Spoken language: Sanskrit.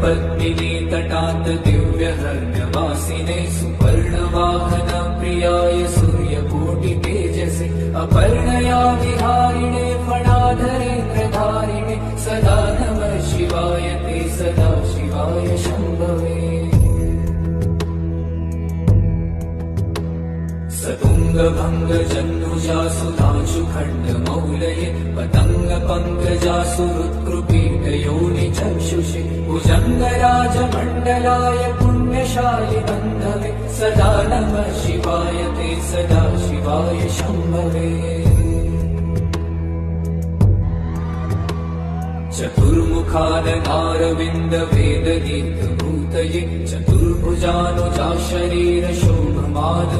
पद्मिनी तटात दिव्यहर्म्यवासिने सुपर्णवाहन प्रियाय सूर्यकोटि तेजसे अपर्णया विहारिणे फणाधरेन्द्रधारिणे सदा नमः शिवाय ते सदा शिवाय शम्भवे तुंगभंग जन्नुजा सुधांशु खंड मौलये पतंग पंकजासु रुत्कृपीठ योनि चक्षुषे भुजंगराज मंडलाय पुण्यशालि बंधवे सदा नमः शिवाय ते सदा शिवाय शंभवे चतुर्मुखाननारविन्द वेदगीत भूतये चतुर्भुजानुजा शरीर शोभमाद